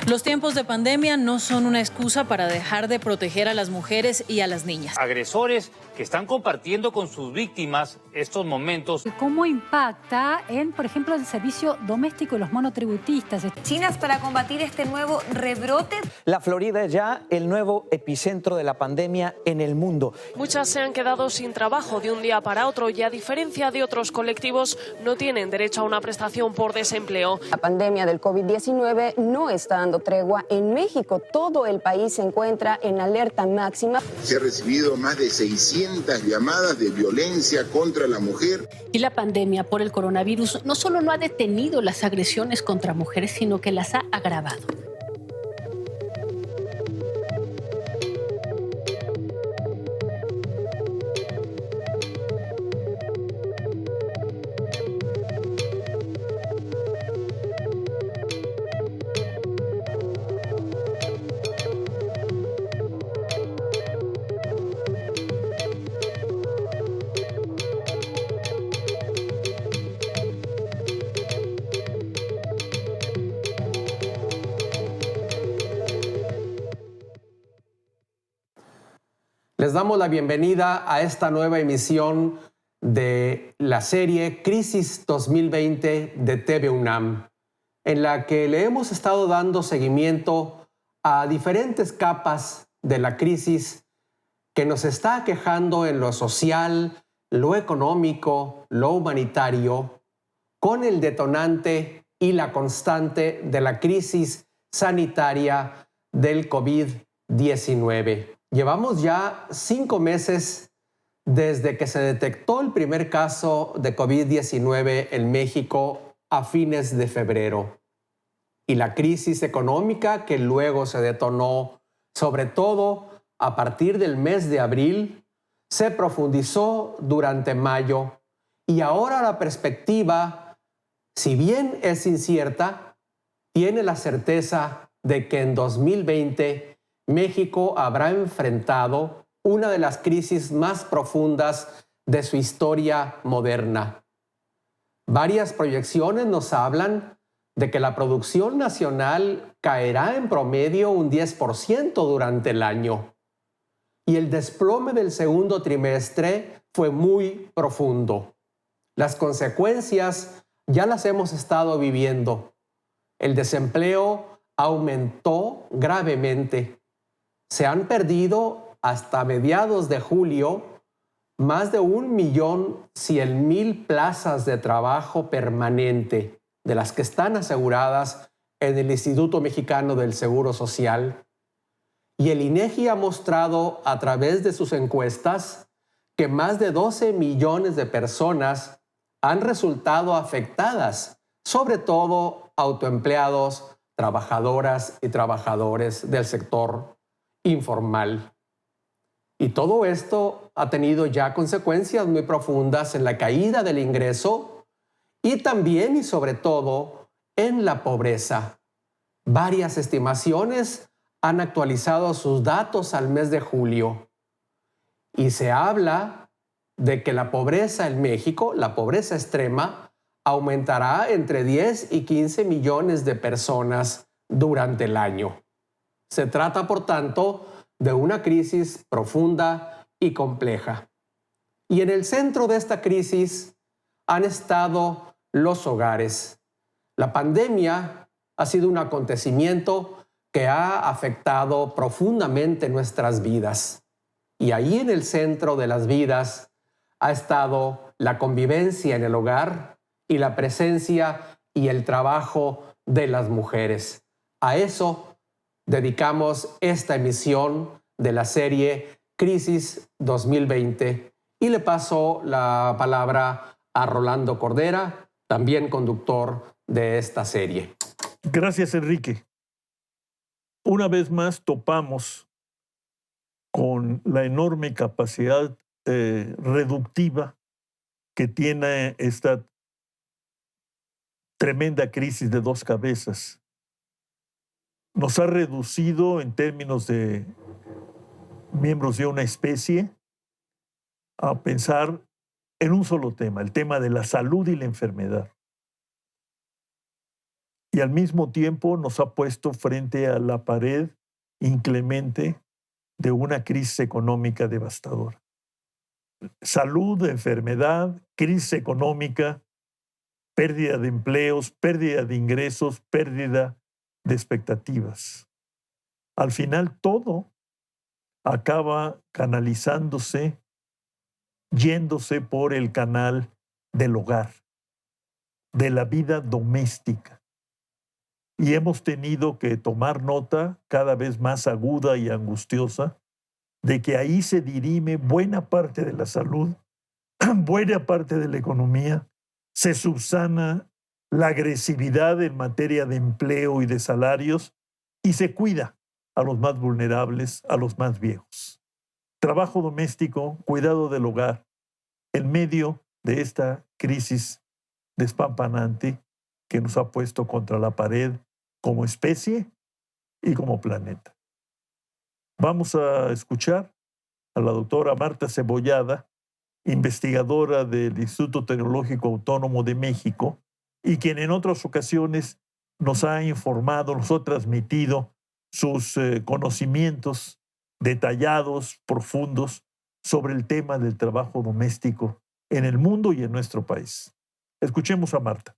Los tiempos de pandemia no son una excusa para dejar de proteger a las mujeres y a las niñas. Agresores que están compartiendo con sus víctimas estos momentos. ¿Cómo impacta en, por ejemplo, el servicio doméstico y los monotributistas? Chinas para combatir este nuevo rebrote. La Florida es ya el nuevo epicentro de la pandemia en el mundo. Muchas se han quedado sin trabajo de un día para otro y, a diferencia de otros colectivos, no tienen derecho a una prestación por desempleo. La pandemia del COVID-19 no está dando tregua en México. Todo el país se encuentra en alerta máxima. Se ha recibido más de 600 llamadas de violencia contra la mujer. Y la pandemia por el coronavirus no solo no ha detenido las agresiones contra mujeres, sino que las ha agravado. Les damos la bienvenida a esta nueva emisión de la serie Crisis 2020 de TV UNAM, en la que le hemos estado dando seguimiento a diferentes capas de la crisis que nos está aquejando en lo social, lo económico, lo humanitario, con el detonante y la constante de la crisis sanitaria del COVID-19. Llevamos ya 5 meses desde que se detectó el primer caso de COVID-19 en México a fines de febrero. Y la crisis económica que luego se detonó, sobre todo a partir del mes de abril, se profundizó durante mayo. Y ahora la perspectiva, si bien es incierta, tiene la certeza de que en 2020 México habrá enfrentado una de las crisis más profundas de su historia moderna. Varias proyecciones nos hablan de que la producción nacional caerá en promedio un 10% durante el año. Y el desplome del segundo trimestre fue muy profundo. Las consecuencias ya las hemos estado viviendo. El desempleo aumentó gravemente. Se han perdido hasta mediados de julio más de 1.100.000 plazas de trabajo permanente, de las que están aseguradas en el Instituto Mexicano del Seguro Social. Y el INEGI ha mostrado a través de sus encuestas que más de 12 millones de personas han resultado afectadas, sobre todo autoempleados, trabajadoras y trabajadores del sector informal. Y todo esto ha tenido ya consecuencias muy profundas en la caída del ingreso y también y sobre todo en la pobreza. Varias estimaciones han actualizado sus datos al mes de julio y se habla de que la pobreza en México, la pobreza extrema, aumentará entre 10 y 15 millones de personas durante el año. Se trata, por tanto, de una crisis profunda y compleja. Y en el centro de esta crisis han estado los hogares. La pandemia ha sido un acontecimiento que ha afectado profundamente nuestras vidas. Y ahí en el centro de las vidas ha estado la convivencia en el hogar y la presencia y el trabajo de las mujeres. A eso dedicamos esta emisión de la serie Crisis 2020 y le paso la palabra a Rolando Cordera, también conductor de esta serie. Gracias, Enrique. Una vez más topamos con la enorme capacidad reductiva que tiene esta tremenda crisis de dos cabezas. Nos ha reducido en términos de miembros de una especie a pensar en un solo tema, el tema de la salud y la enfermedad. y al mismo tiempo nos ha puesto frente a la pared inclemente de una crisis económica devastadora. Salud, enfermedad, crisis económica, pérdida de empleos, pérdida de ingresos, pérdida de expectativas. Al final todo acaba canalizándose, yéndose por el canal del hogar, de la vida doméstica. Y hemos tenido que tomar nota cada vez más aguda y angustiosa de que ahí se dirime buena parte de la salud, buena parte de la economía, se subsana la agresividad en materia de empleo y de salarios y se cuida a los más vulnerables, a los más viejos. Trabajo doméstico, cuidado del hogar, en medio de esta crisis despampanante que nos ha puesto contra la pared como especie y como planeta. Vamos a escuchar a la doctora Marta Cebollada, investigadora del Instituto Tecnológico Autónomo de México, y quien en otras ocasiones nos ha informado, nos ha transmitido sus conocimientos detallados, profundos, sobre el tema del trabajo doméstico en el mundo y en nuestro país. Escuchemos a Marta.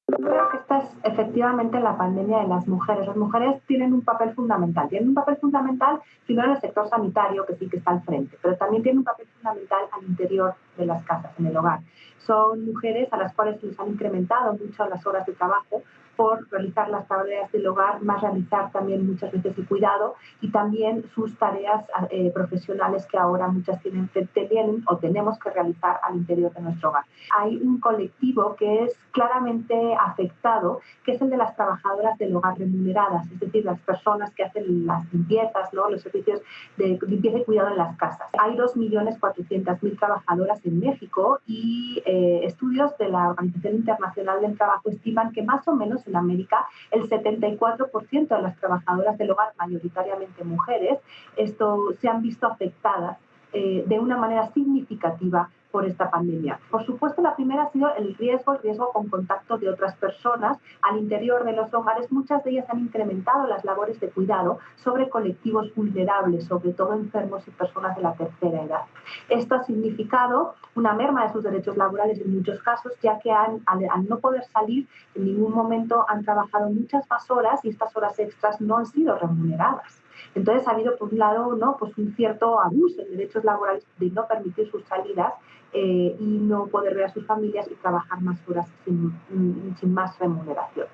Creo que esta es efectivamente la pandemia de las mujeres. Las mujeres tienen un papel fundamental. Tienen un papel fundamental, primero en el sector sanitario, que sí que está al frente, pero también tienen un papel fundamental al interior de las casas, en el hogar. Son mujeres a las cuales se les han incrementado mucho las horas de trabajo por realizar las tareas del hogar, más realizar también muchas veces el cuidado y también sus tareas profesionales que ahora muchas tienen o tenemos que realizar al interior de nuestro hogar. Hay un colectivo que es claramente afectado, que es el de las trabajadoras del hogar remuneradas, es decir, las personas que hacen las limpiezas, ¿no?, los servicios de limpieza y cuidado en las casas. Hay 2.400.000 trabajadoras en México y estudios de la Organización Internacional del Trabajo estiman que más o menos en América el 74% de las trabajadoras del hogar, mayoritariamente mujeres, se han visto afectadas de una manera significativa por esta pandemia. Por supuesto, la primera ha sido el riesgo con contacto de otras personas al interior de los hogares. Muchas de ellas han incrementado las labores de cuidado sobre colectivos vulnerables, sobre todo enfermos y personas de la tercera edad. Esto ha significado una merma de sus derechos laborales en muchos casos, ya que al no poder salir en ningún momento han trabajado muchas más horas y estas horas extras no han sido remuneradas. Entonces ha habido, por un lado, ¿no?, pues un cierto abuso en derechos laborales de no permitir sus salidas y no poder ver a sus familias y trabajar más horas sin más remuneración.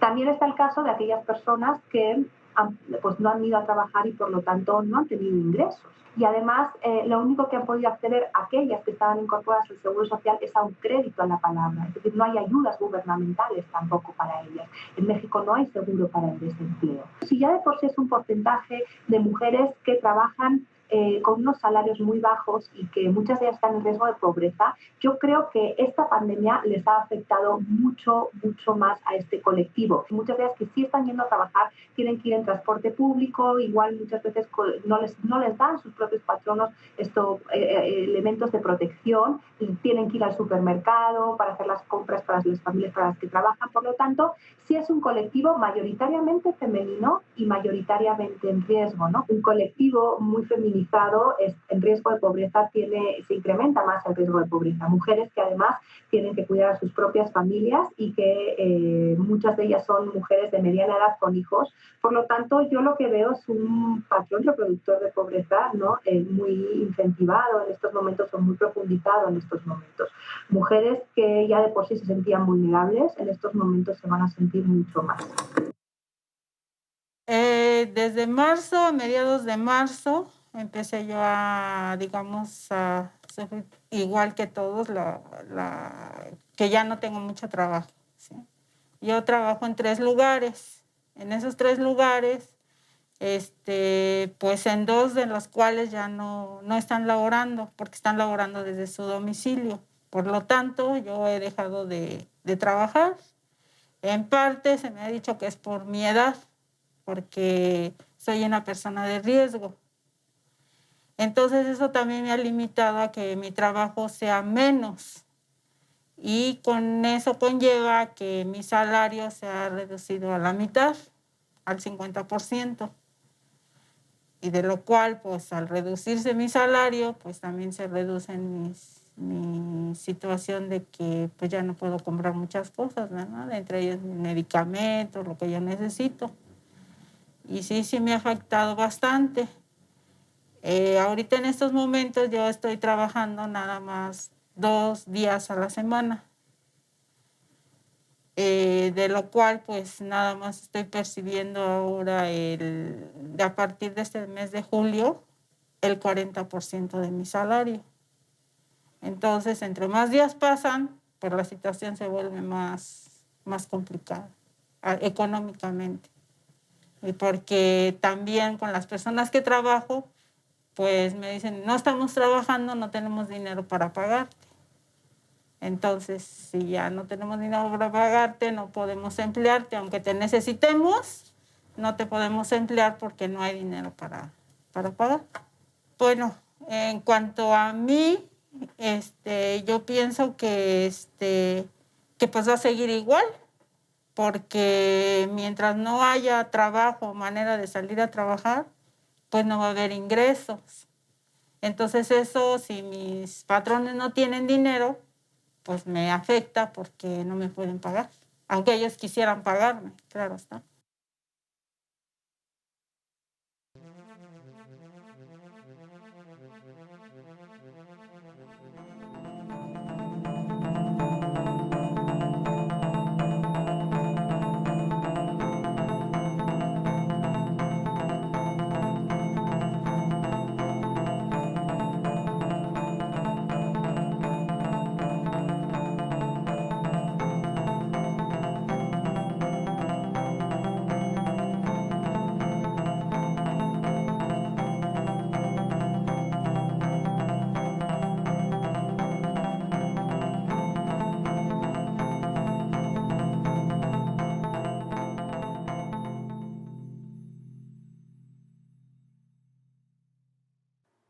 También está el caso de aquellas personas que no han ido a trabajar y por lo tanto no han tenido ingresos. Y además, lo único que han podido acceder aquellas que estaban incorporadas al Seguro Social es a un crédito a la palabra. Es decir, no hay ayudas gubernamentales tampoco para ellas. En México no hay seguro para el desempleo. Si ya de por sí es un porcentaje de mujeres que trabajan con unos salarios muy bajos y que muchas de ellas están en riesgo de pobreza, yo creo que esta pandemia les ha afectado mucho más a este colectivo. Muchas de ellas que sí están yendo a trabajar tienen que ir en transporte público, igual muchas veces no les dan sus propios patronos elementos de protección, y tienen que ir al supermercado para hacer las compras para las familias para las que trabajan. Por lo tanto, sí es un colectivo mayoritariamente femenino y mayoritariamente en riesgo, ¿no? Un colectivo muy feminizado en riesgo de pobreza se incrementa más el riesgo de pobreza. Mujeres que además tienen que cuidar a sus propias familias y que muchas de ellas son mujeres de mediana edad con hijos. Por lo tanto, yo lo que veo es un patrón reproductor de pobreza, ¿no?, muy incentivado en estos momentos o muy profundizado en estos momentos. Mujeres que ya de por sí se sentían vulnerables, en estos momentos se van a sentir mucho más. Desde marzo, a mediados de marzo, empecé yo a sufrir igual que todos, que ya no tengo mucho trabajo, ¿sí? Yo trabajo en 3 lugares. En esos 3 lugares, pues en 2 de los cuales ya no están laborando, porque están laborando desde su domicilio. Por lo tanto, yo he dejado de trabajar. En parte se me ha dicho que es por mi edad, porque soy una persona de riesgo. Entonces eso también me ha limitado a que mi trabajo sea menos y con eso conlleva que mi salario se ha reducido a la mitad, al 50%. Y de lo cual, pues al reducirse mi salario, pues también se reduce mi situación de que pues ya no puedo comprar muchas cosas, ¿verdad? Entre ellas mis medicamentos, lo que yo necesito. Y sí me ha afectado bastante. Ahorita en estos momentos yo estoy trabajando nada más 2 días a la semana. De lo cual pues nada más estoy percibiendo ahora a partir de este mes de julio el 40% de mi salario. Entonces, entre más días pasan, pues la situación se vuelve más complicada económicamente. Y porque también con las personas que trabajo, pues me dicen, no estamos trabajando, no tenemos dinero para pagarte. Entonces, si ya no tenemos dinero para pagarte, no podemos emplearte. Aunque te necesitemos, no te podemos emplear porque no hay dinero para pagar. Bueno, en cuanto a mí, yo pienso que pues va a seguir igual, porque mientras no haya trabajo o manera de salir a trabajar, pues no va a haber ingresos. Entonces eso, si mis patrones no tienen dinero, pues me afecta porque no me pueden pagar, aunque ellos quisieran pagarme, claro está.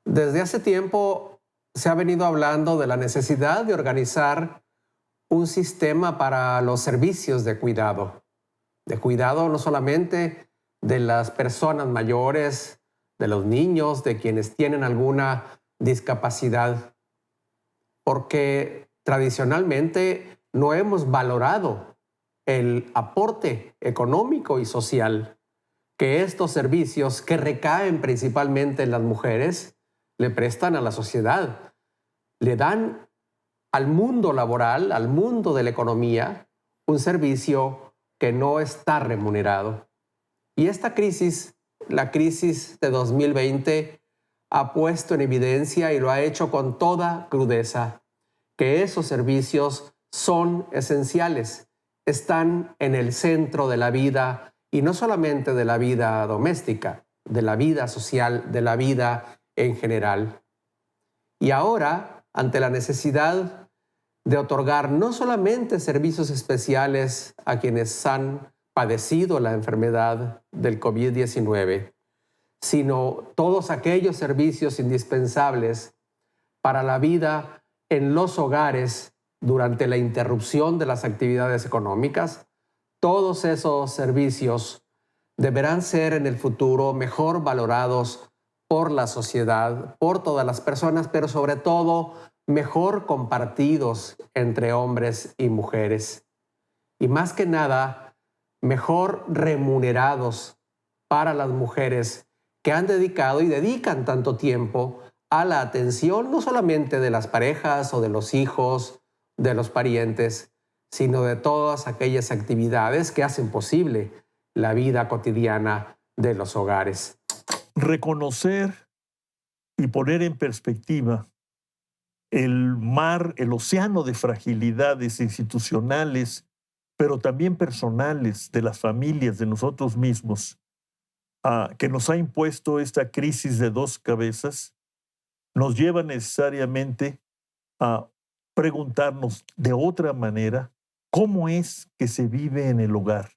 Desde hace tiempo se ha venido hablando de la necesidad de organizar un sistema para los servicios de cuidado no solamente de las personas mayores, de los niños, de quienes tienen alguna discapacidad, porque tradicionalmente no hemos valorado el aporte económico y social que estos servicios, que recaen principalmente en las mujeres, le prestan a la sociedad, le dan al mundo laboral, al mundo de la economía, un servicio que no está remunerado. Y esta crisis, la crisis de 2020, ha puesto en evidencia y lo ha hecho con toda crudeza, que esos servicios son esenciales, están en el centro de la vida, y no solamente de la vida doméstica, de la vida social, de la vida en general. Y ahora, ante la necesidad de otorgar no solamente servicios especiales a quienes han padecido la enfermedad del COVID-19, sino todos aquellos servicios indispensables para la vida en los hogares durante la interrupción de las actividades económicas, todos esos servicios deberán ser en el futuro mejor valorados por la sociedad, por todas las personas, pero sobre todo mejor compartidos entre hombres y mujeres. Y más que nada, mejor remunerados para las mujeres que han dedicado y dedican tanto tiempo a la atención no solamente de las parejas o de los hijos, de los parientes, sino de todas aquellas actividades que hacen posible la vida cotidiana de los hogares. Reconocer y poner en perspectiva el mar, el océano de fragilidades institucionales, pero también personales de las familias, de nosotros mismos, que nos ha impuesto esta crisis de dos cabezas, nos lleva necesariamente a preguntarnos de otra manera cómo es que se vive en el hogar,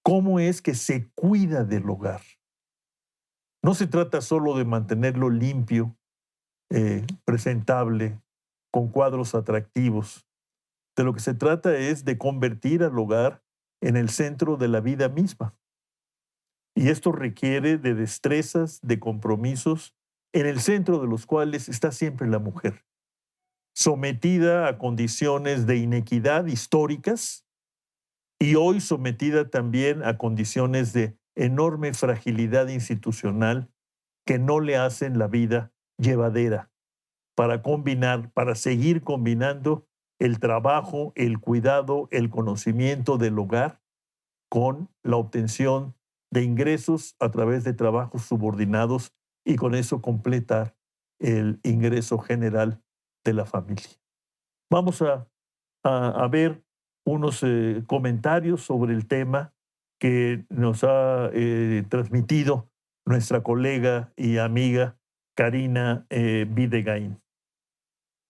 cómo es que se cuida del hogar. No se trata solo de mantenerlo limpio, presentable, con cuadros atractivos. De lo que se trata es de convertir al hogar en el centro de la vida misma. Y esto requiere de destrezas, de compromisos, en el centro de los cuales está siempre la mujer, sometida a condiciones de inequidad históricas y hoy sometida también a condiciones de enorme fragilidad institucional que no le hacen la vida llevadera para combinar, para seguir combinando el trabajo, el cuidado, el conocimiento del hogar con la obtención de ingresos a través de trabajos subordinados y con eso completar el ingreso general de la familia. Vamos a ver unos comentarios sobre el tema que nos ha transmitido nuestra colega y amiga Karina Videgain.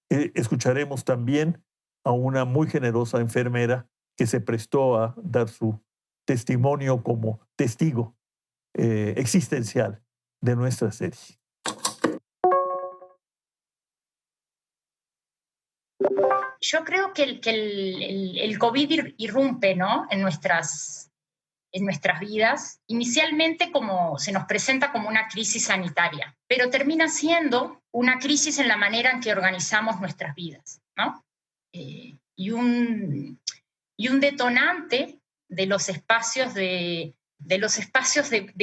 Escucharemos también a una muy generosa enfermera que se prestó a dar su testimonio como testigo existencial de nuestra serie. Yo creo que el COVID irrumpe, ¿no?, en nuestras vidas, inicialmente se nos presenta como una crisis sanitaria, pero termina siendo una crisis en la manera en que organizamos nuestras vidas, ¿no? Y un detonante de los espacios de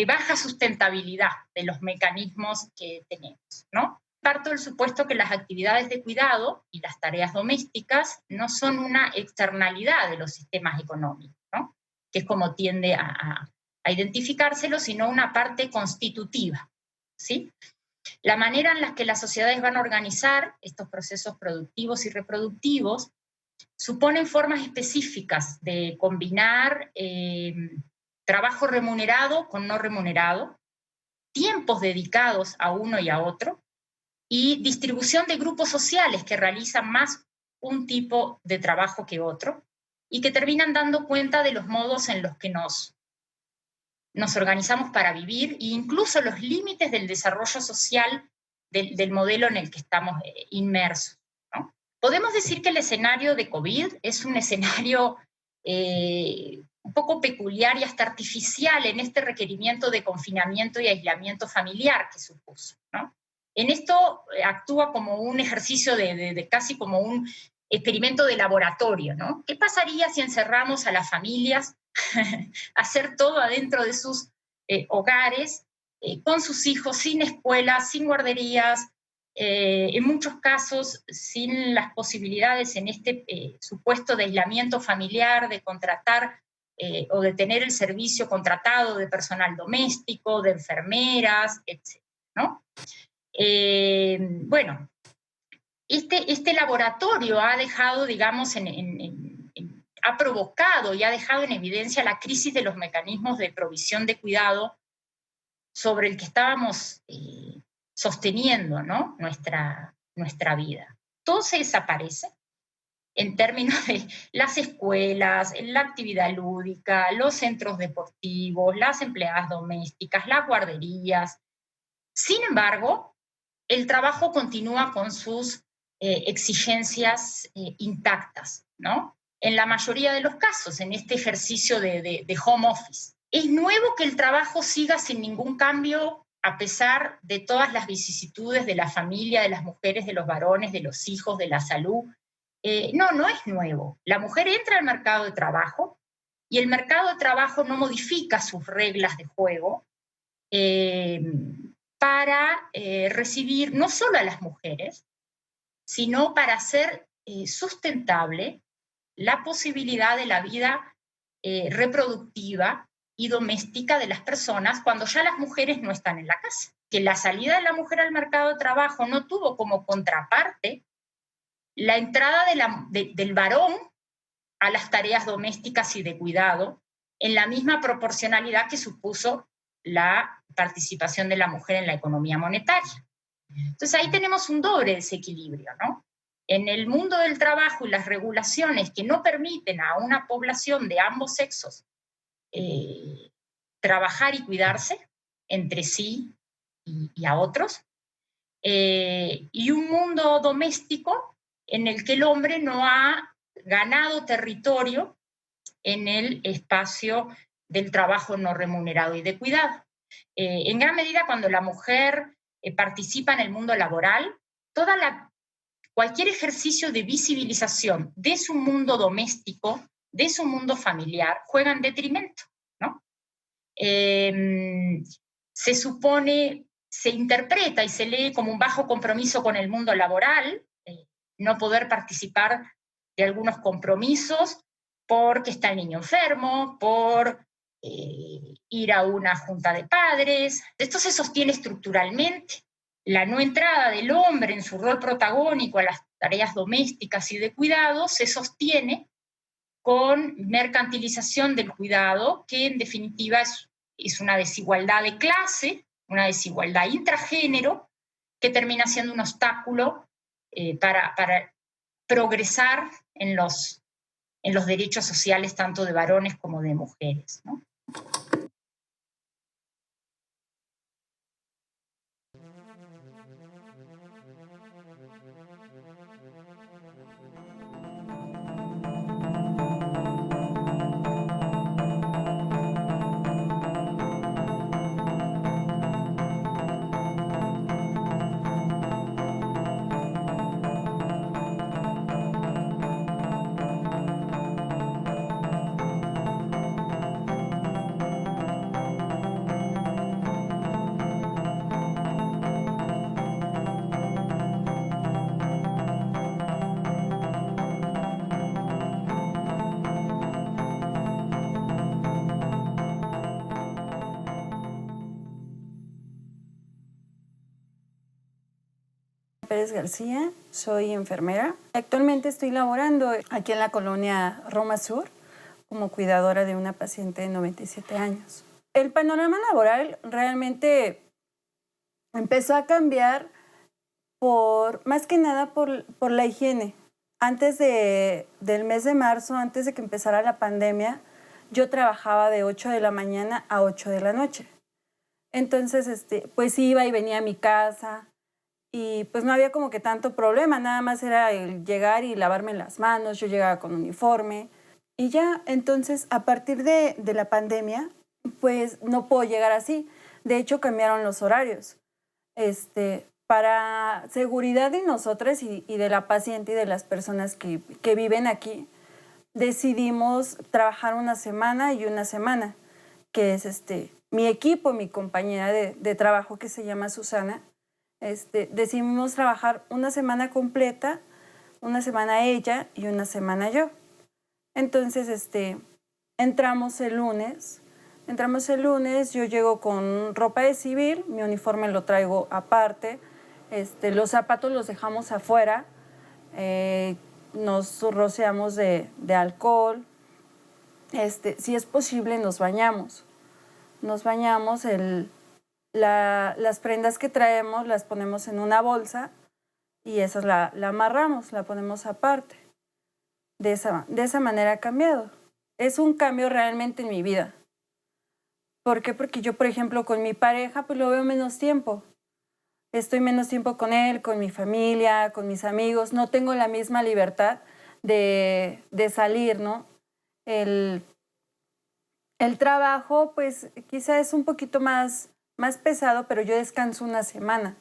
baja sustentabilidad de los mecanismos que tenemos, ¿no? Parto del supuesto que las actividades de cuidado y las tareas domésticas no son una externalidad de los sistemas económicos, ¿no?, que es como tiende a identificárselo, sino una parte constitutiva, ¿sí? La manera en la que las sociedades van a organizar estos procesos productivos y reproductivos suponen formas específicas de combinar trabajo remunerado con no remunerado, tiempos dedicados a uno y a otro, y distribución de grupos sociales que realizan más un tipo de trabajo que otro y que terminan dando cuenta de los modos en los que nos organizamos para vivir e incluso los límites del desarrollo social del modelo en el que estamos inmersos, ¿no? Podemos decir que el escenario de COVID es un escenario un poco peculiar y hasta artificial en este requerimiento de confinamiento y aislamiento familiar que supuso, ¿no? En esto actúa como un ejercicio de casi como un experimento de laboratorio, ¿no? ¿Qué pasaría si encerramos a las familias a hacer todo adentro de sus hogares, con sus hijos, sin escuelas, sin guarderías, en muchos casos sin las posibilidades en este supuesto de aislamiento familiar, de contratar o de tener el servicio contratado de personal doméstico, de enfermeras, etc., ¿no? Bueno, este laboratorio ha dejado, digamos, ha provocado y ha dejado en evidencia la crisis de los mecanismos de provisión de cuidado sobre el que estábamos sosteniendo, ¿no?, nuestra vida. Todo se desaparece en términos de las escuelas, la actividad lúdica, los centros deportivos, las empleadas domésticas, las guarderías. Sin embargo, el trabajo continúa con sus exigencias intactas, ¿no?, en la mayoría de los casos, en este ejercicio de home office. Es nuevo que el trabajo siga sin ningún cambio a pesar de todas las vicisitudes de la familia, de las mujeres, de los varones, de los hijos, de la salud. No es nuevo. La mujer entra al mercado de trabajo y el mercado de trabajo no modifica sus reglas de juego para recibir no solo a las mujeres, sino para hacer sustentable la posibilidad de la vida reproductiva y doméstica de las personas cuando ya las mujeres no están en la casa. Que la salida de la mujer al mercado de trabajo no tuvo como contraparte la entrada del varón a las tareas domésticas y de cuidado en la misma proporcionalidad que supuso la participación de la mujer en la economía monetaria. Entonces ahí tenemos un doble desequilibrio, ¿no? En el mundo del trabajo y las regulaciones que no permiten a una población de ambos sexos trabajar y cuidarse entre sí, y a otros, y un mundo doméstico en el que el hombre no ha ganado territorio en el espacio del trabajo no remunerado y de cuidado. En gran medida, cuando la mujer participa en el mundo laboral, cualquier ejercicio de visibilización de su mundo doméstico, de su mundo familiar, juega en detrimento, ¿no? Se supone, se interpreta y se lee como un bajo compromiso con el mundo laboral, no poder participar de algunos compromisos porque está el niño enfermo, por ir a una junta de padres. Esto se sostiene estructuralmente. La no entrada del hombre en su rol protagónico a las tareas domésticas y de cuidado se sostiene con mercantilización del cuidado, que en definitiva es una desigualdad de clase, una desigualdad intragénero, que termina siendo un obstáculo para progresar en los derechos sociales tanto de varones como de mujeres, ¿no? Pérez García, soy enfermera. Actualmente estoy laborando aquí en la colonia Roma Sur como cuidadora de una paciente de 97 años. El panorama laboral realmente empezó a cambiar más que nada por la higiene. Antes del mes de marzo, antes de que empezara la pandemia, yo trabajaba de 8 de la mañana a 8 de la noche. Entonces, pues iba y venía a mi casa, y pues no había como que tanto problema, nada más era el llegar y lavarme las manos, yo llegaba con uniforme y ya. Entonces, a partir de la pandemia, pues no puedo llegar así. De hecho, cambiaron los horarios. Para seguridad de nosotras y de la paciente y de las personas que viven aquí, decidimos trabajar una semana y una semana, que es mi equipo, mi compañera de trabajo que se llama Susana. Decidimos trabajar una semana completa, una semana ella y una semana yo. Entonces, entramos el lunes, yo llego con ropa de civil, mi uniforme lo traigo aparte, los zapatos los dejamos afuera, nos rociamos de alcohol, si es posible nos bañamos, las prendas que traemos las ponemos en una bolsa y esas la amarramos, la ponemos aparte. De esa manera ha cambiado. Es un cambio realmente en mi vida. ¿Por qué? Porque yo, por ejemplo, con mi pareja, pues lo veo menos tiempo. Estoy menos tiempo con él, con mi familia, con mis amigos. No tengo la misma libertad de salir, ¿no? El trabajo, pues quizá es un poquito más pesado, pero yo descanso una semana.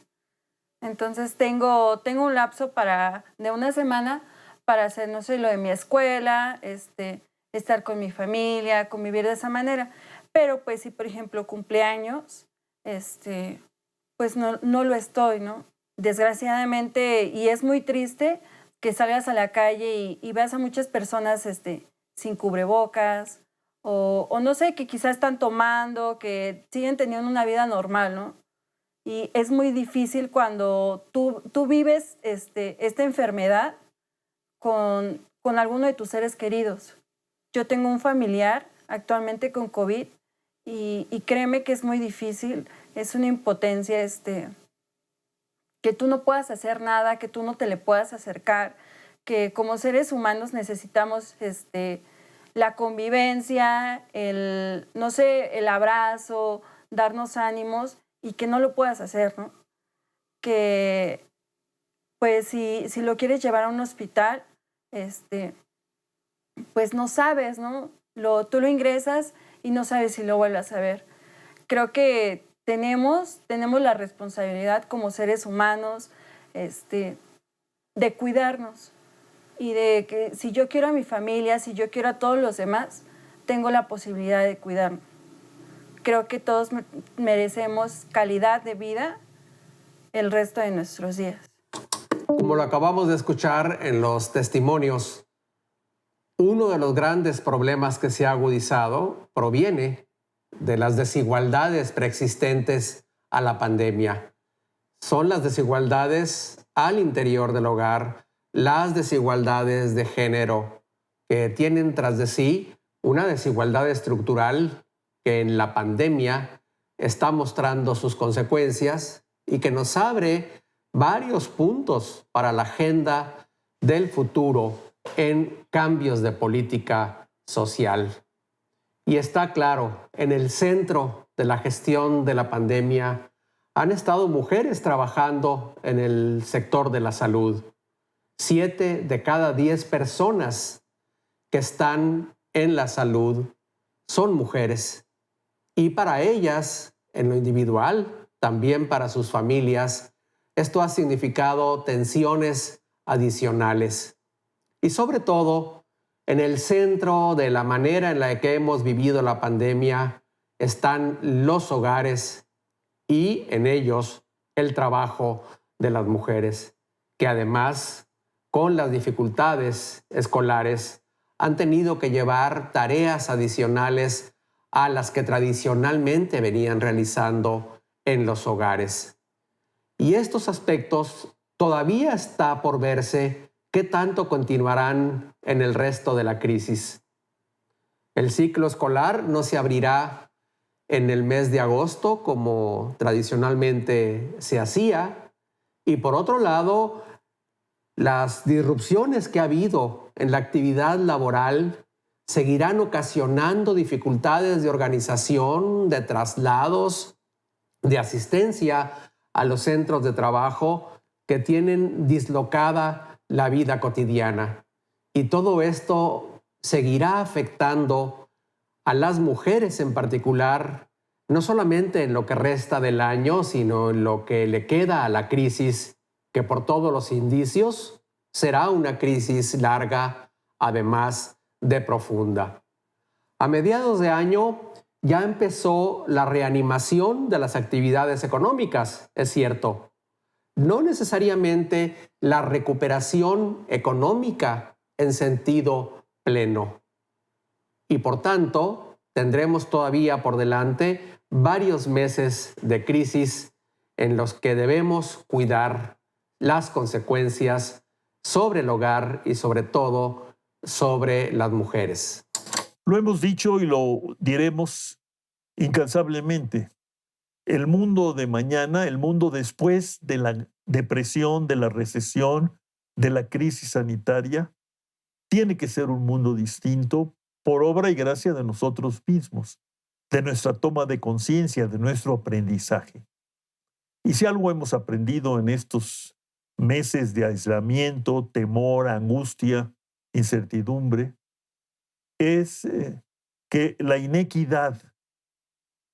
Entonces tengo un lapso de una semana para hacer, no sé, lo de mi escuela, estar con mi familia, convivir de esa manera. Pero pues si, por ejemplo, cumpleaños, pues no lo estoy, ¿no? Desgraciadamente, y es muy triste que salgas a la calle y veas a muchas personas sin cubrebocas, o no sé, que quizás están tomando, que siguen teniendo una vida normal, ¿no? Y es muy difícil cuando tú vives esta enfermedad con alguno de tus seres queridos. Yo tengo un familiar actualmente con COVID y créeme que es muy difícil, es una impotencia que tú no puedas hacer nada, que tú no te le puedas acercar, que como seres humanos necesitamos la convivencia, el abrazo, darnos ánimos, y que no lo puedas hacer, ¿no? Que pues si lo quieres llevar a un hospital, pues no sabes, ¿no? Tú lo ingresas y no sabes si lo vuelvas a ver. Creo que tenemos la responsabilidad como seres humanos de cuidarnos y de que si yo quiero a mi familia, si yo quiero a todos los demás, tengo la posibilidad de cuidarme. Creo que todos merecemos calidad de vida el resto de nuestros días. Como lo acabamos de escuchar en los testimonios, uno de los grandes problemas que se ha agudizado proviene de las desigualdades preexistentes a la pandemia. Son las desigualdades al interior del hogar, las desigualdades de género, que tienen tras de sí una desigualdad estructural que en la pandemia está mostrando sus consecuencias y que nos abre varios puntos para la agenda del futuro en cambios de política social. Y está claro, en el centro de la gestión de la pandemia han estado mujeres trabajando en el sector de la salud. 7 de cada 10 personas que están en la salud son mujeres. Y para ellas, en lo individual, también para sus familias, esto ha significado tensiones adicionales. Y sobre todo, en el centro de la manera en la que hemos vivido la pandemia están los hogares y en ellos el trabajo de las mujeres, que además, con las dificultades escolares, han tenido que llevar tareas adicionales a las que tradicionalmente venían realizando en los hogares. Y estos aspectos todavía está por verse qué tanto continuarán en el resto de la crisis. El ciclo escolar no se abrirá en el mes de agosto como tradicionalmente se hacía. Y por otro lado, las disrupciones que ha habido en la actividad laboral seguirán ocasionando dificultades de organización, de traslados, de asistencia a los centros de trabajo que tienen dislocada la vida cotidiana. Y todo esto seguirá afectando a las mujeres en particular, no solamente en lo que resta del año, sino en lo que le queda a la crisis, que por todos los indicios será una crisis larga, además de profunda. A mediados de año ya empezó la reanimación de las actividades económicas, es cierto. No necesariamente la recuperación económica en sentido pleno. Y por tanto, tendremos todavía por delante varios meses de crisis en los que debemos cuidar las consecuencias sobre el hogar y sobre todo sobre las mujeres. Lo hemos dicho y lo diremos incansablemente. El mundo de mañana, el mundo después de la depresión, de la recesión, de la crisis sanitaria, tiene que ser un mundo distinto por obra y gracia de nosotros mismos, de nuestra toma de conciencia, de nuestro aprendizaje. Y si algo hemos aprendido en estos meses de aislamiento, temor, angustia, incertidumbre, es que la inequidad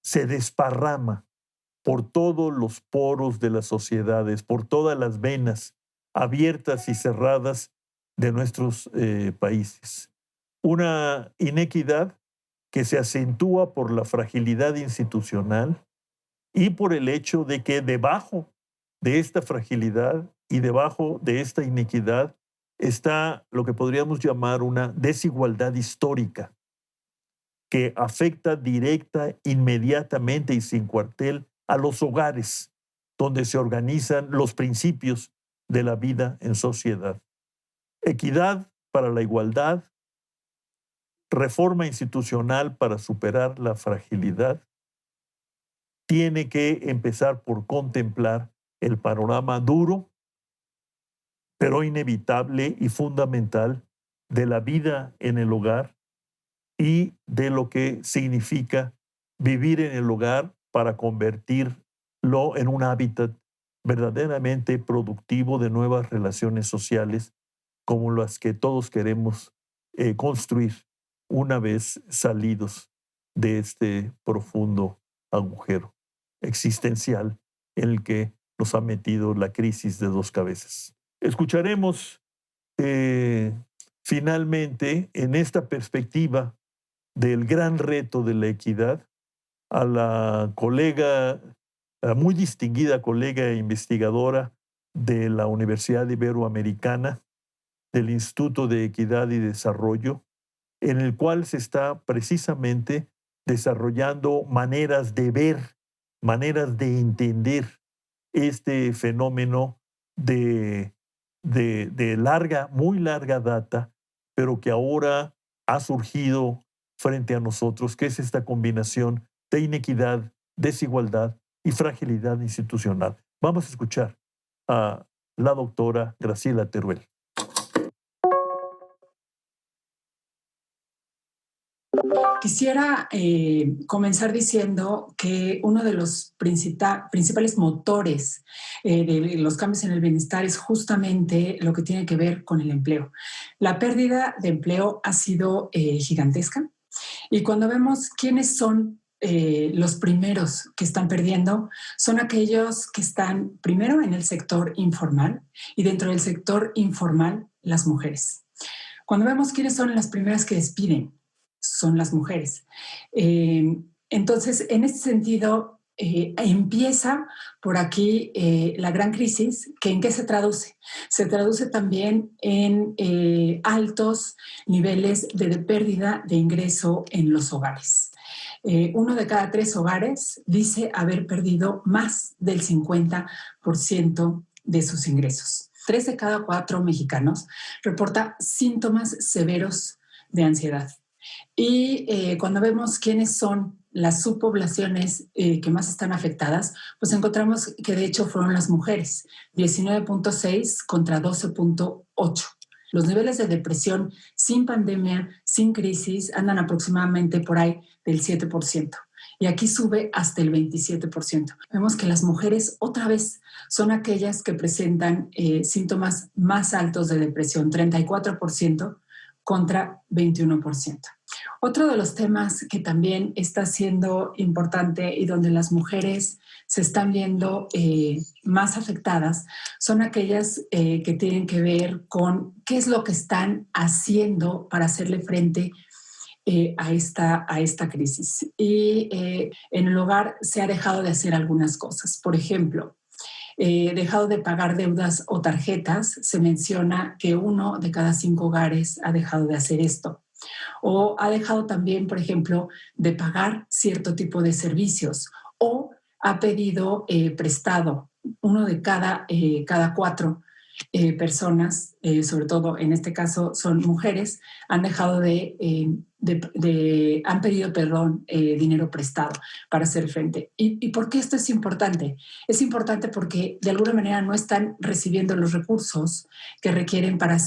se desparrama por todos los poros de las sociedades, por todas las venas abiertas y cerradas de nuestros países. Una inequidad que se acentúa por la fragilidad institucional y por el hecho de que debajo de esta fragilidad y debajo de esta inequidad está lo que podríamos llamar una desigualdad histórica que afecta directa, inmediatamente y sin cuartel a los hogares donde se organizan los principios de la vida en sociedad. Equidad para la igualdad, reforma institucional para superar la fragilidad, tiene que empezar por contemplar el panorama duro, pero inevitable y fundamental de la vida en el hogar y de lo que significa vivir en el hogar para convertir en un hábitat verdaderamente productivo de nuevas relaciones sociales como las que todos queremos construir una vez salidos de este profundo agujero existencial en el que nos ha metido la crisis de dos cabezas. Escucharemos finalmente, en esta perspectiva del gran reto de la equidad, a la muy distinguida colega e investigadora de la Universidad Iberoamericana, del Instituto de Equidad y Desarrollo, en el cual se está precisamente desarrollando maneras de ver, maneras de entender este fenómeno de muy larga data, pero que ahora ha surgido frente a nosotros, que es esta combinación de inequidad, desigualdad y fragilidad institucional. Vamos a escuchar a la doctora Graciela Teruel. Quisiera comenzar diciendo que uno de los principales motores de los cambios en el bienestar es justamente lo que tiene que ver con el empleo. La pérdida de empleo ha sido gigantesca y cuando vemos quiénes son los primeros que están perdiendo, son aquellos que están primero en el sector informal y dentro del sector informal las mujeres. Cuando vemos quiénes son las primeras que despiden, son las mujeres. Entonces, en este sentido, empieza por aquí la gran crisis, que ¿en qué se traduce? Se traduce también en altos niveles de pérdida de ingreso en los hogares. 1 de cada 3 hogares dice haber perdido más del 50% de sus ingresos. 3 de cada 4 mexicanos reporta síntomas severos de ansiedad. Y cuando vemos quiénes son las subpoblaciones que más están afectadas, pues encontramos que de hecho fueron las mujeres, 19.6 contra 12.8. Los niveles de depresión sin pandemia, sin crisis, andan aproximadamente por ahí del 7%. Y aquí sube hasta el 27%. Vemos que las mujeres otra vez son aquellas que presentan síntomas más altos de depresión, 34%. Contra 21%. Otro de los temas que también está siendo importante y donde las mujeres se están viendo más afectadas son aquellas que tienen que ver con qué es lo que están haciendo para hacerle frente a esta crisis. Y en el hogar se ha dejado de hacer algunas cosas. Por ejemplo, dejado de pagar deudas o tarjetas, se menciona que 1 de cada 5 hogares ha dejado de hacer esto. O ha dejado también, por ejemplo, de pagar cierto tipo de servicios o ha pedido prestado. 1 de cada 4 personas, sobre todo en este caso son mujeres, han dejado han pedido, dinero prestado para hacer frente. ¿Y por qué esto es importante? Es importante porque de alguna manera no están recibiendo los recursos que requieren para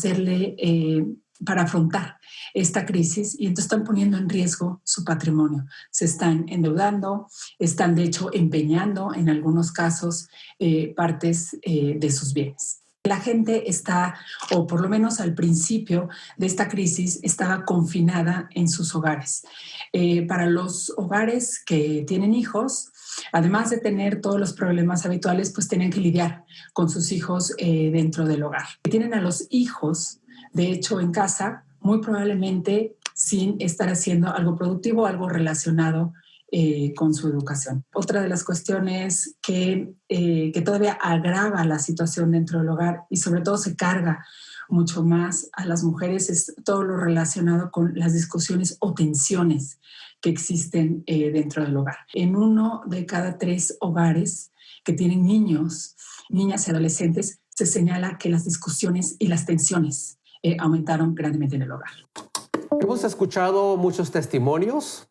para afrontar esta crisis y entonces están poniendo en riesgo su patrimonio. Se están endeudando, están de hecho empeñando en algunos casos partes de sus bienes. La gente está, o por lo menos al principio de esta crisis, estaba confinada en sus hogares. Para los hogares que tienen hijos, además de tener todos los problemas habituales, pues tienen que lidiar con sus hijos dentro del hogar. Tienen a los hijos, de hecho, en casa, muy probablemente sin estar haciendo algo productivo, algo relacionado con su educación. Otra de las cuestiones que todavía agrava la situación dentro del hogar y sobre todo se carga mucho más a las mujeres es todo lo relacionado con las discusiones o tensiones que existen dentro del hogar. En 1 de cada 3 hogares que tienen niños, niñas y adolescentes, se señala que las discusiones y las tensiones aumentaron grandemente en el hogar. Hemos escuchado muchos testimonios,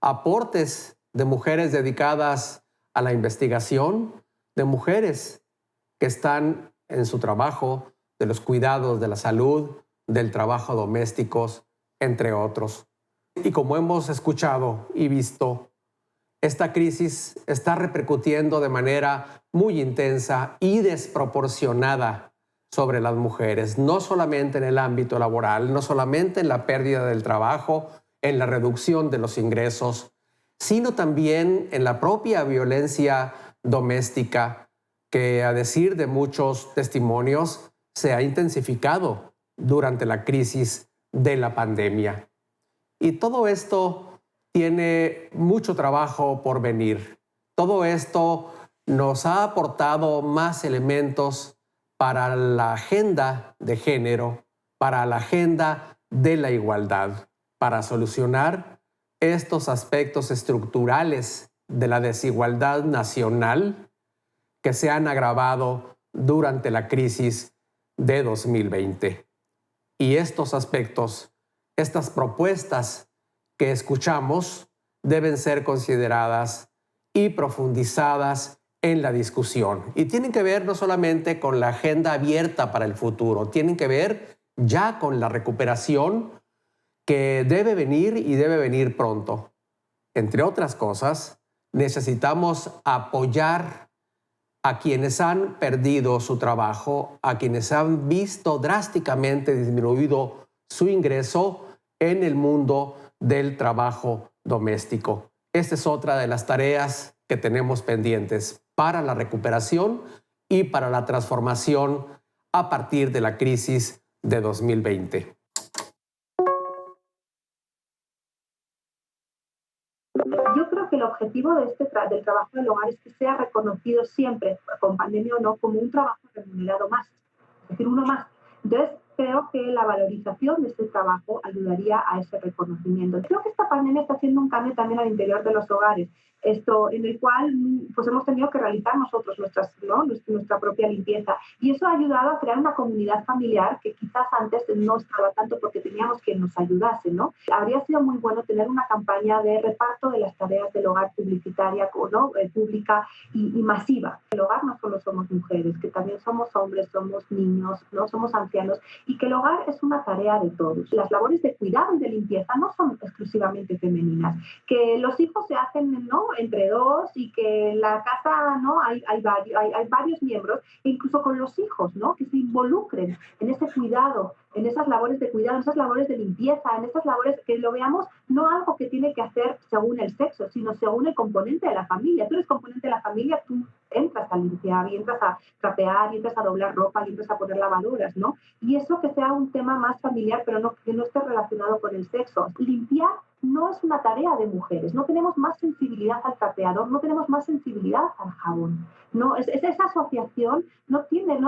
aportes de mujeres dedicadas a la investigación, de mujeres que están en su trabajo, de los cuidados de la salud, del trabajo domésticos, entre otros. Y como hemos escuchado y visto, Esta crisis está repercutiendo de manera muy intensa y desproporcionada sobre las mujeres, no solamente en el ámbito laboral, no solamente en la pérdida del trabajo, en la reducción de los ingresos, sino también en la propia violencia doméstica que, a decir de muchos testimonios, se ha intensificado durante la crisis de la pandemia. Y todo esto tiene mucho trabajo por venir. Todo esto nos ha aportado más elementos para la agenda de género, para la agenda de la igualdad, para solucionar estos aspectos estructurales de la desigualdad nacional que se han agravado durante la crisis de 2020. Y estos aspectos, estas propuestas que escuchamos deben ser consideradas y profundizadas en la discusión. Y tienen que ver no solamente con la agenda abierta para el futuro, tienen que ver ya con la recuperación que debe venir y debe venir pronto. Entre otras cosas, necesitamos apoyar a quienes han perdido su trabajo, a quienes han visto drásticamente disminuido su ingreso en el mundo del trabajo doméstico. Esta es otra de las tareas que tenemos pendientes para la recuperación y para la transformación a partir de la crisis de 2020. Yo creo que el objetivo de del trabajo del hogar es que sea reconocido siempre, con pandemia o no, como un trabajo remunerado más, es decir, uno más. Entonces, creo que la valorización de este trabajo ayudaría a ese reconocimiento. Creo que esta pandemia está haciendo un cambio también al interior de los hogares, en el cual pues hemos tenido que realizar nosotros nuestra propia limpieza, y eso ha ayudado a crear una comunidad familiar que quizás antes no estaba tanto porque teníamos quien nos ayudase, ¿no? Habría sido muy bueno tener una campaña de reparto de las tareas del hogar publicitaria, ¿no? Pública y masiva. El hogar no solo somos mujeres, que también somos hombres, somos niños, ¿no? Somos ancianos, y que el hogar es una tarea de todos. Las labores de cuidado y de limpieza no son exclusivamente femeninas, que los hijos se hacen, ¿no?, entre dos, y que en la casa, ¿no?, hay varios miembros, e incluso con los hijos, ¿no?, que se involucren en ese cuidado, en esas labores de cuidado, en esas labores de limpieza, en esas labores que lo veamos no algo que tiene que hacer según el sexo, sino según el componente de la familia. Tú eres componente de la familia, tú entras a limpiar, y entras a trapear, y entras a doblar ropa, y entras a poner lavadoras, ¿no? Y eso que sea un tema más familiar, pero que no esté relacionado con el sexo. Limpiar no es una tarea de mujeres, no tenemos más sensibilidad al trapeador, no tenemos más sensibilidad al jabón. No, esa asociación no tiene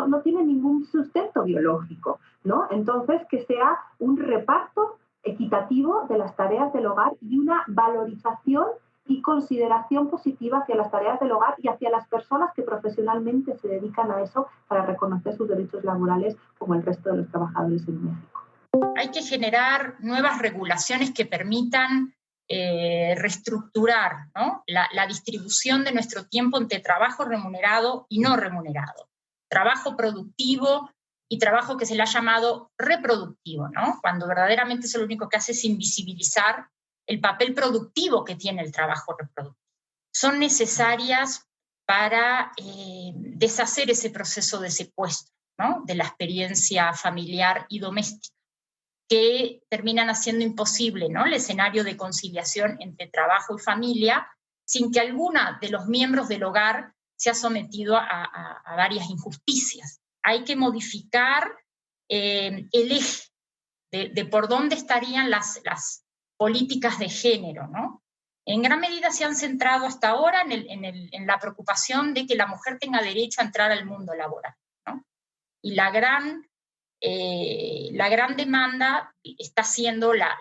ningún sustento biológico, ¿no? Entonces, que sea un reparto equitativo de las tareas del hogar y una valorización y consideración positiva hacia las tareas del hogar y hacia las personas que profesionalmente se dedican a eso, para reconocer sus derechos laborales como el resto de los trabajadores en México. Hay que generar nuevas regulaciones que permitan reestructurar, ¿no?, la distribución de nuestro tiempo entre trabajo remunerado y no remunerado, trabajo productivo y trabajo que se le ha llamado reproductivo, ¿no?, cuando verdaderamente eso lo único que hace es invisibilizar el papel productivo que tiene el trabajo reproductivo. Son necesarias para deshacer ese proceso de secuestro, ¿no?, de la experiencia familiar y doméstica, que terminan haciendo imposible, ¿no?, el escenario de conciliación entre trabajo y familia, sin que alguna de los miembros del hogar sea sometido a varias injusticias. Hay que modificar el eje de por dónde estarían las políticas de género, ¿no? En gran medida se han centrado hasta ahora en la preocupación de que la mujer tenga derecho a entrar al mundo laboral, ¿no? Y la gran demanda está siendo la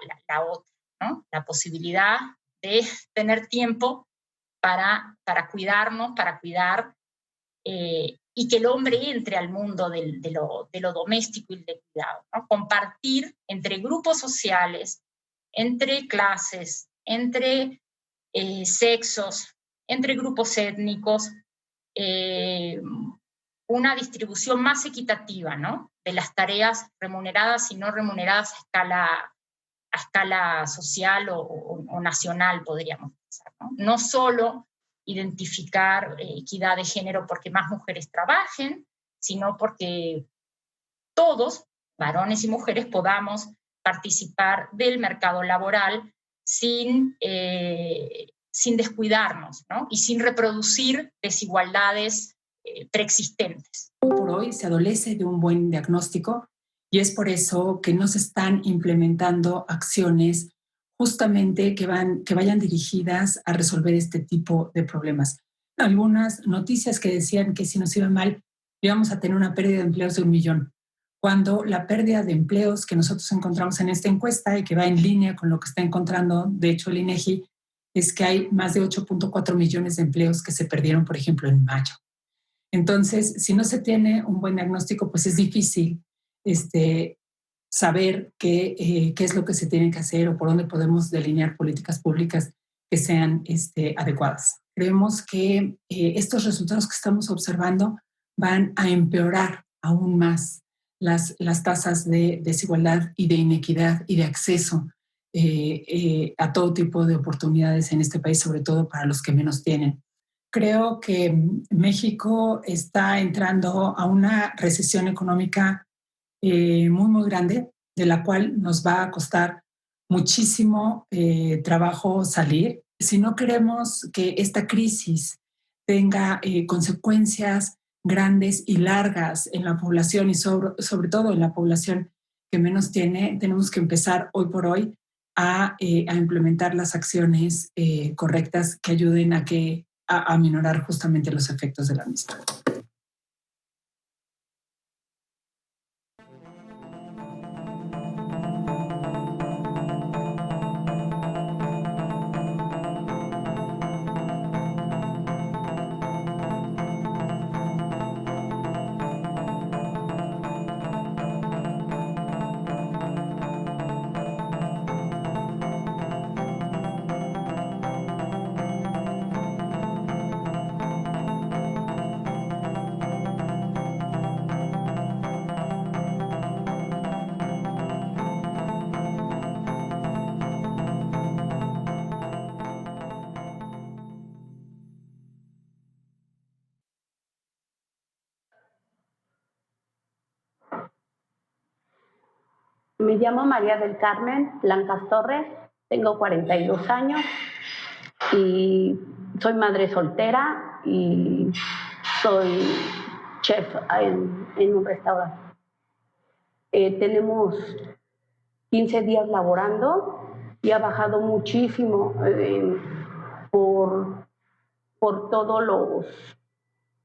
otra, ¿no?, la posibilidad de tener tiempo para cuidarnos, para cuidar, y que el hombre entre al mundo de lo doméstico y de cuidado, ¿no? Compartir entre grupos sociales, entre clases, entre sexos, entre grupos étnicos, una distribución más equitativa, ¿no?, de las tareas remuneradas y no remuneradas a escala social o nacional, podríamos pensar, ¿no? No solo identificar equidad de género porque más mujeres trabajen, sino porque todos, varones y mujeres, podamos participar del mercado laboral sin descuidarnos, ¿no? Y sin reproducir desigualdades preexistentes. Por hoy se adolece de un buen diagnóstico y es por eso que no se están implementando acciones justamente que vayan dirigidas a resolver este tipo de problemas. Algunas noticias que decían que si nos iba mal íbamos a tener una pérdida de empleos de 1 millón, cuando la pérdida de empleos que nosotros encontramos en esta encuesta y que va en línea con lo que está encontrando, de hecho, el INEGI, es que hay más de 8.4 millones de empleos que se perdieron, por ejemplo, en mayo. Entonces, si no se tiene un buen diagnóstico, pues es difícil saber qué es lo que se tiene que hacer o por dónde podemos delinear políticas públicas que sean adecuadas. Creemos que estos resultados que estamos observando van a empeorar aún más las tasas de desigualdad y de inequidad y de acceso a todo tipo de oportunidades en este país, sobre todo para los que menos tienen. Creo que México está entrando a una recesión económica muy, muy grande, de la cual nos va a costar muchísimo trabajo salir. Si no queremos que esta crisis tenga consecuencias grandes y largas en la población y sobre todo en la población que menos tiene, tenemos que empezar hoy por hoy a implementar las acciones correctas que ayuden a minorar justamente los efectos de la misma. Me llamo María del Carmen Blancas Torres, tengo 42 años y soy madre soltera y soy chef en un restaurante. Tenemos 15 días laborando y ha bajado muchísimo por todos los,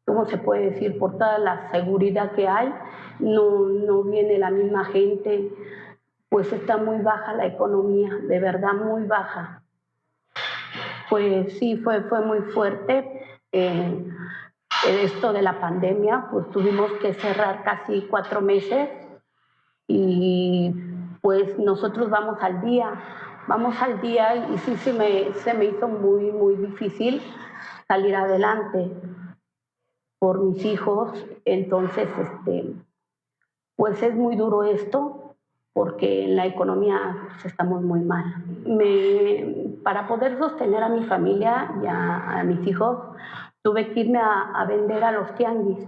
¿cómo se puede decir? Por toda la seguridad que hay. No viene la misma gente, pues está muy baja la economía, de verdad muy baja. Pues sí, fue muy fuerte. Esto de la pandemia, pues tuvimos que cerrar casi 4 meses y pues nosotros vamos al día y sí se me hizo muy, muy difícil salir adelante por mis hijos. Entonces, pues es muy duro esto, porque en la economía pues, estamos muy mal. Para poder sostener a mi familia y a mis hijos, tuve que irme a vender a los tianguis,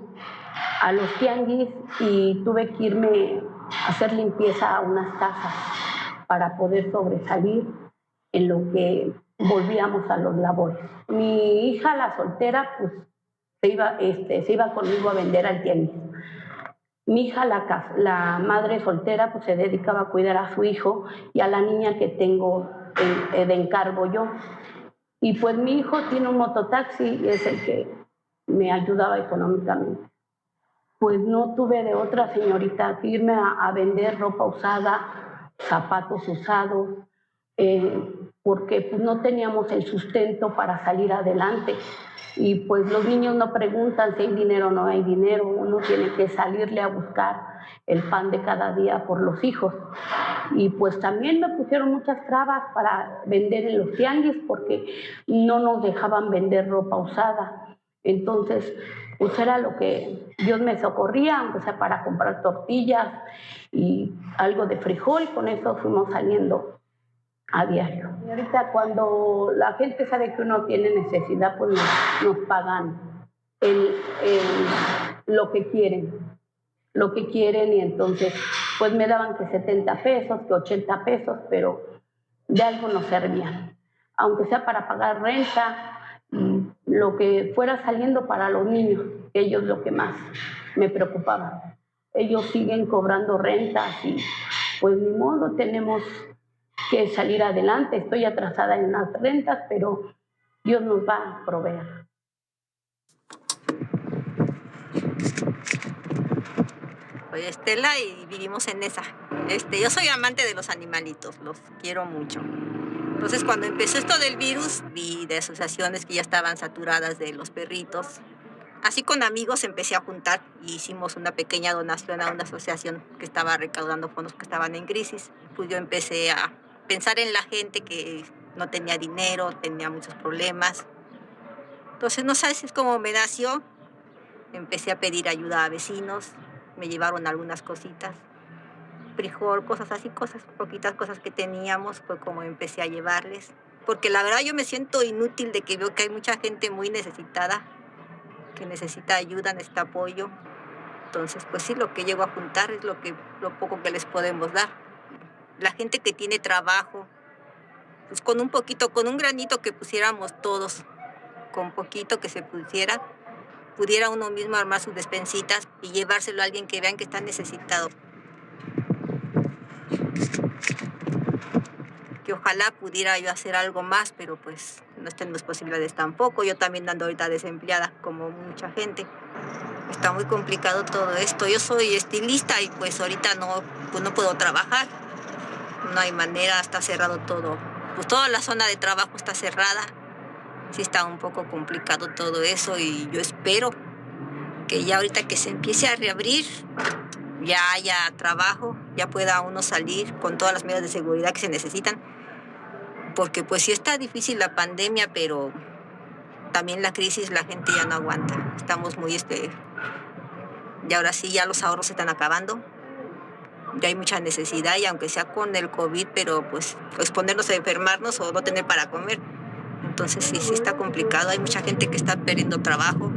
y tuve que irme a hacer limpieza a unas casas para poder sobresalir en lo que volvíamos a los labores. Mi hija, la soltera, pues se iba conmigo a vender al tianguis. Mi hija, la madre soltera, pues se dedicaba a cuidar a su hijo y a la niña que tengo de encargo yo. Y pues mi hijo tiene un mototaxi y es el que me ayudaba económicamente. Pues no tuve de otra, señorita, que irme a vender ropa usada, zapatos usados, porque pues no teníamos el sustento para salir adelante. Y pues los niños no preguntan si hay dinero o no hay dinero, uno tiene que salirle a buscar el pan de cada día por los hijos. Y pues también me pusieron muchas trabas para vender en los tianguis porque no nos dejaban vender ropa usada. Entonces, pues era lo que Dios me socorría, aunque sea para comprar tortillas y algo de frijol, con eso fuimos saliendo a diario. Y ahorita cuando la gente sabe que uno tiene necesidad, pues nos pagan lo que quieren y entonces pues me daban que 70 pesos, que 80 pesos, pero de algo nos servían, aunque sea para pagar renta, lo que fuera saliendo para los niños, ellos lo que más me preocupaba. Ellos siguen cobrando rentas y pues ni modo, tenemos que salir adelante. Estoy atrasada en las rentas, pero Dios nos va a proveer. Soy Estela y vivimos en esa. Yo soy amante de los animalitos, los quiero mucho. Entonces, cuando empezó esto del virus, vi de asociaciones que ya estaban saturadas de los perritos. Así con amigos empecé a juntar y hicimos una pequeña donación a una asociación que estaba recaudando fondos que estaban en crisis. Pues yo empecé a pensar en la gente que no tenía dinero, tenía muchos problemas. Entonces, no sabes cómo me nació. Empecé a pedir ayuda a vecinos, me llevaron algunas cositas. Frijol, cosas así, poquitas cosas que teníamos, fue como empecé a llevarles. Porque la verdad yo me siento inútil de que veo que hay mucha gente muy necesitada, que necesita ayuda, necesita apoyo. Entonces, pues sí, lo que llego a juntar es lo poco que les podemos dar. La gente que tiene trabajo, pues con un granito que pusiéramos todos, con poquito que se pudiera uno mismo armar sus despensitas y llevárselo a alguien que vean que está necesitado. Que ojalá pudiera yo hacer algo más, pero pues no están las posibilidades tampoco. Yo también ando ahorita desempleada, como mucha gente. Está muy complicado todo esto. Yo soy estilista y pues ahorita no puedo trabajar. No hay manera, está cerrado todo. Pues toda la zona de trabajo está cerrada. Sí está un poco complicado todo eso y yo espero que ya ahorita que se empiece a reabrir, ya haya trabajo, ya pueda uno salir con todas las medidas de seguridad que se necesitan. Porque pues sí está difícil la pandemia, pero también la crisis, la gente ya no aguanta. Estamos muy, y ahora sí ya los ahorros se están acabando. Ya hay mucha necesidad y aunque sea con el COVID, pero pues exponernos a enfermarnos o no tener para comer. Entonces sí está complicado. Hay mucha gente que está perdiendo trabajo.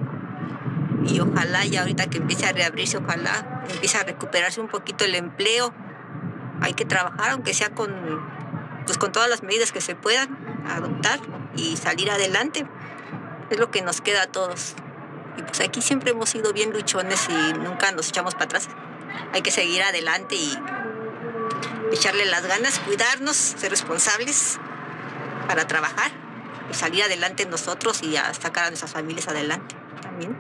Y ojalá ya ahorita que empiece a reabrirse, ojalá empiece a recuperarse un poquito el empleo. Hay que trabajar, aunque sea con todas las medidas que se puedan adoptar y salir adelante. Es lo que nos queda a todos. Y pues aquí siempre hemos sido bien luchones y nunca nos echamos para atrás. Hay que seguir adelante y echarle las ganas, cuidarnos, ser responsables para trabajar y salir adelante nosotros y a sacar a nuestras familias adelante también.